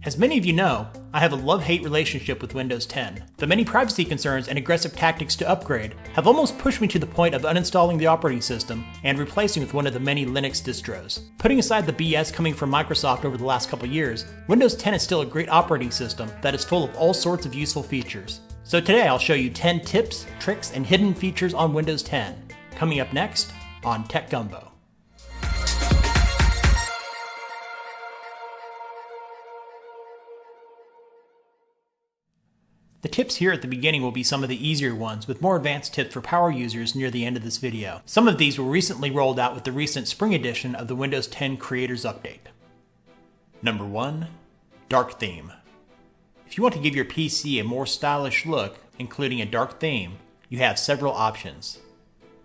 As many of you know, I have a love-hate relationship with Windows 10. The many privacy concerns and aggressive tactics to upgrade have almost pushed me to the point of uninstalling the operating system and replacing with one of the many Linux distros. Putting aside the BS coming from Microsoft over the last couple years, Windows 10 is still a great operating system that is full of all sorts of useful features. So today I'll show you 10 tips, tricks, and hidden features on Windows 10. Coming up next on Tech Gumbo. The tips here at the beginning will be some of the easier ones, with more advanced tips for power users near the end of this video. Some of these were recently rolled out with the recent spring edition of the Windows 10 Creators Update. Number 1. Dark Theme. If you want to give your PC a more stylish look, including a dark theme, you have several options.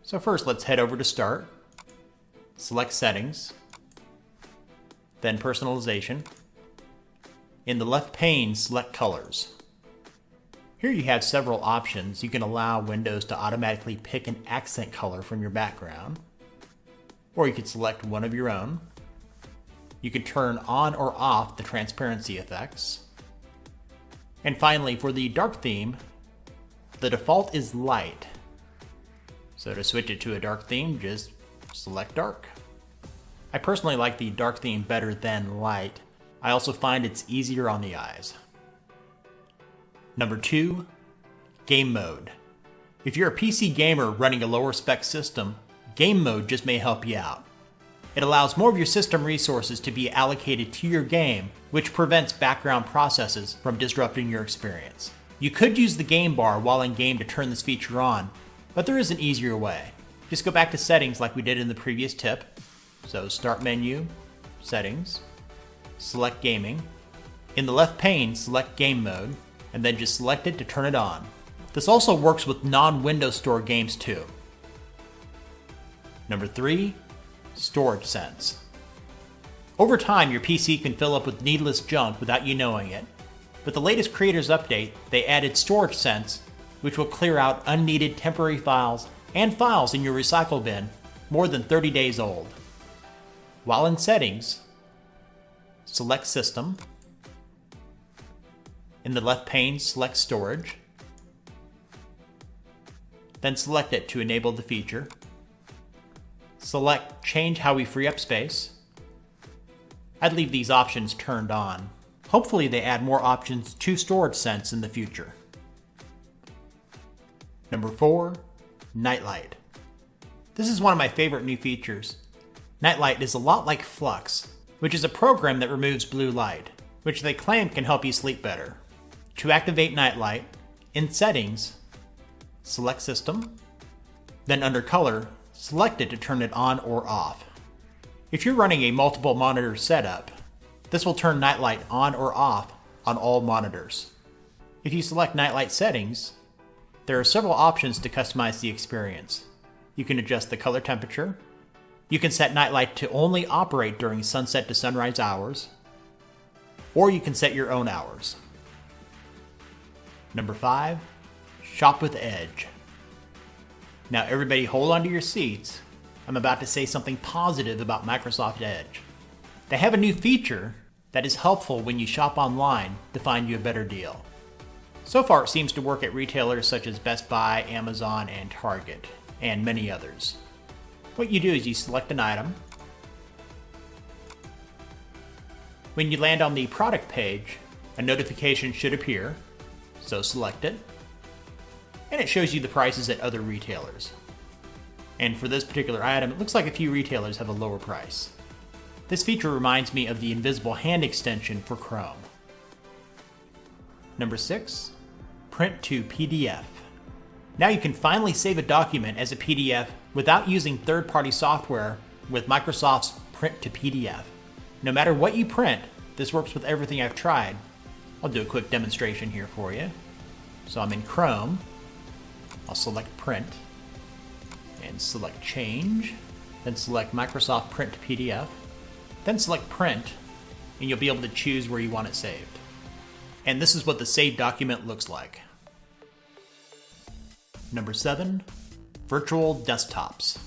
So first, let's head over to Start, select Settings, then Personalization. In the left pane, select Colors. Here you have several options. You can allow Windows to automatically pick an accent color from your background, or you could select one of your own. You can turn on or off the transparency effects. And finally, for the dark theme, the default is light. So to switch it to a dark theme, just select dark. I personally like the dark theme better than light. I also find it's easier on the eyes. Number 2, Game Mode. If you're a PC gamer running a lower spec system, Game Mode just may help you out. It allows more of your system resources to be allocated to your game, which prevents background processes from disrupting your experience. You could use the game bar while in game to turn this feature on, but there is an easier way. Just go back to Settings like we did in the previous tip. So Start menu, Settings, select Gaming. In the left pane, select Game Mode, and then just select it to turn it on. This also works with non-Windows Store games too. Number 3, Storage Sense. Over time, your PC can fill up with needless junk without you knowing it. With the latest Creators Update, they added Storage Sense, which will clear out unneeded temporary files and files in your recycle bin more than 30 days old. While in Settings, select System. In the left pane, select Storage. Then select it to enable the feature. Select Change how we free up space. I'd leave these options turned on. Hopefully they add more options to Storage Sense in the future. Number 4, Nightlight. This is one of my favorite new features. Nightlight is a lot like Flux, which is a program that removes blue light, which they claim can help you sleep better. To activate Nightlight, in Settings, select System, then under Color, select it to turn it on or off. If you're running a multiple monitor setup, this will turn Nightlight on or off on all monitors. If you select Nightlight Settings, there are several options to customize the experience. You can adjust the color temperature. You can set Nightlight to only operate during sunset to sunrise hours, or you can set your own hours. Number 5, Shop with Edge. Now everybody hold on to your seats. I'm about to say something positive about Microsoft Edge. They have a new feature that is helpful when you shop online to find you a better deal. So far it seems to work at retailers such as Best Buy, Amazon, and Target, and many others. What you do is you select an item. When you land on the product page, a notification should appear. So select it, and it shows you the prices at other retailers. And for this particular item, it looks like a few retailers have a lower price. This feature reminds me of the invisible hand extension for Chrome. Number 6, Print to PDF. Now you can finally save a document as a PDF without using third-party software with Microsoft's Print to PDF. No matter what you print, this works with everything I've tried. I'll do a quick demonstration here for you. So I'm in Chrome. I'll select Print and select Change, then select Microsoft Print to PDF, then select Print, and you'll be able to choose where you want it saved. And this is what the saved document looks like. Number 7, Virtual Desktops.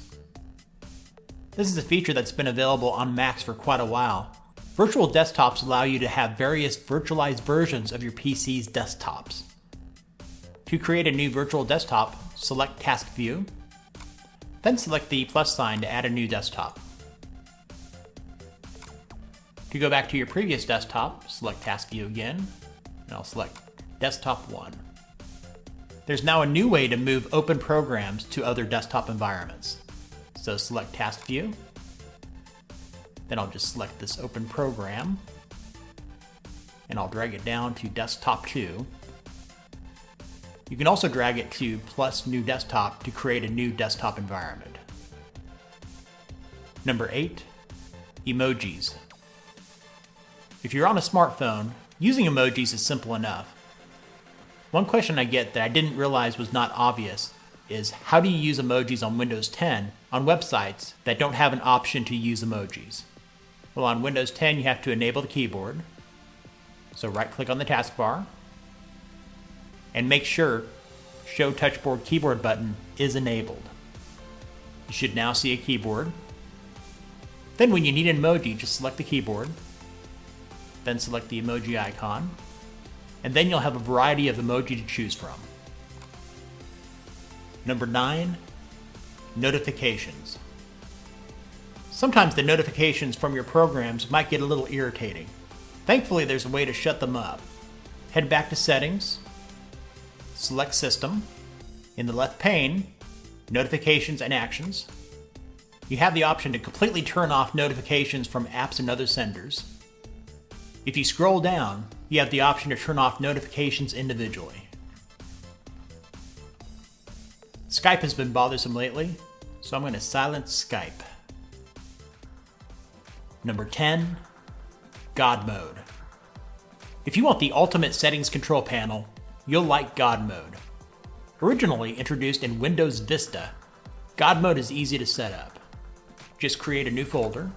This is a feature that's been available on Macs for quite a while, Virtual desktops allow you to have various virtualized versions of your PC's desktops. To create a new virtual desktop, select Task View, then select the plus sign to add a new desktop. To go back to your previous desktop, select Task View again, and I'll select Desktop 1. There's now a new way to move open programs to other desktop environments. So select Task View, then I'll just select this open program, and I'll drag it down to Desktop 2. You can also drag it to plus New Desktop to create a new desktop environment. Number 8, emojis. If you're on a smartphone, using emojis is simple enough. One question I get that I didn't realize was not obvious is how do you use emojis on Windows 10 on websites that don't have an option to use emojis? Well, on Windows 10 you have to enable the keyboard. So right-click on the taskbar and make sure Show Touchboard Keyboard button is enabled. You should now see a keyboard. Then when you need an emoji, just select the keyboard, then select the emoji icon, and then you'll have a variety of emoji to choose from. Number 9, notifications. Sometimes the notifications from your programs might get a little irritating. Thankfully, there's a way to shut them up. Head back to Settings, select System. In the left pane, Notifications and Actions. You have the option to completely turn off notifications from apps and other senders. If you scroll down, you have the option to turn off notifications individually. Skype has been bothersome lately, so I'm going to silence Skype. Number 10, God Mode. If you want the ultimate settings control panel, you'll like God Mode. Originally introduced in Windows Vista, God Mode is easy to set up. Just create a new folder,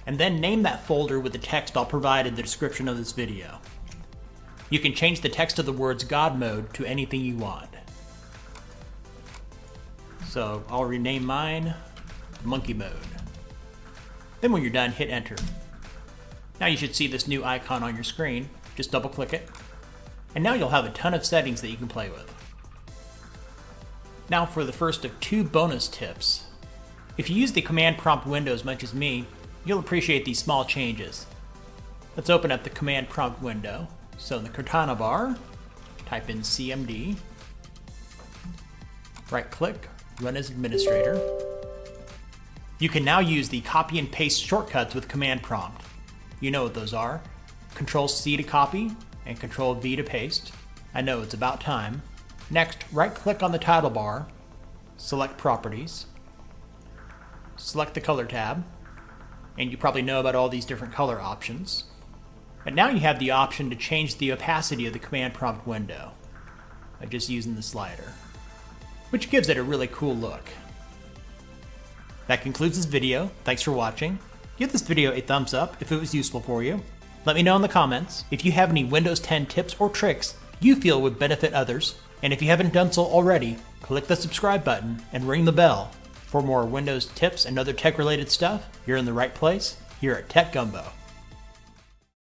and then name that folder with the text I'll provide in the description of this video. You can change the text of the words God Mode to anything you want. So I'll rename mine Monkey Mode. Then when you're done, hit Enter. Now you should see this new icon on your screen. Just double click it. And now you'll have a ton of settings that you can play with. Now for the first of 2 bonus tips. If you use the command prompt window as much as me, you'll appreciate these small changes. Let's open up the command prompt window. So in the Cortana bar, type in CMD, right click, run as administrator. You can now use the copy and paste shortcuts with command prompt. You know what those are. Control-C to copy and Control-V to paste. I know it's about time. Next, right click on the title bar, select Properties, select the Color tab, and you probably know about all these different color options. But now you have the option to change the opacity of the command prompt window by just using the slider, which gives it a really cool look. That concludes this video. Thanks for watching. Give this video a thumbs up if it was useful for you. Let me know in the comments if you have any Windows 10 tips or tricks you feel would benefit others. And if you haven't done so already, click the subscribe button and ring the bell. For more Windows tips and other tech-related stuff, you're in the right place here at Tech Gumbo.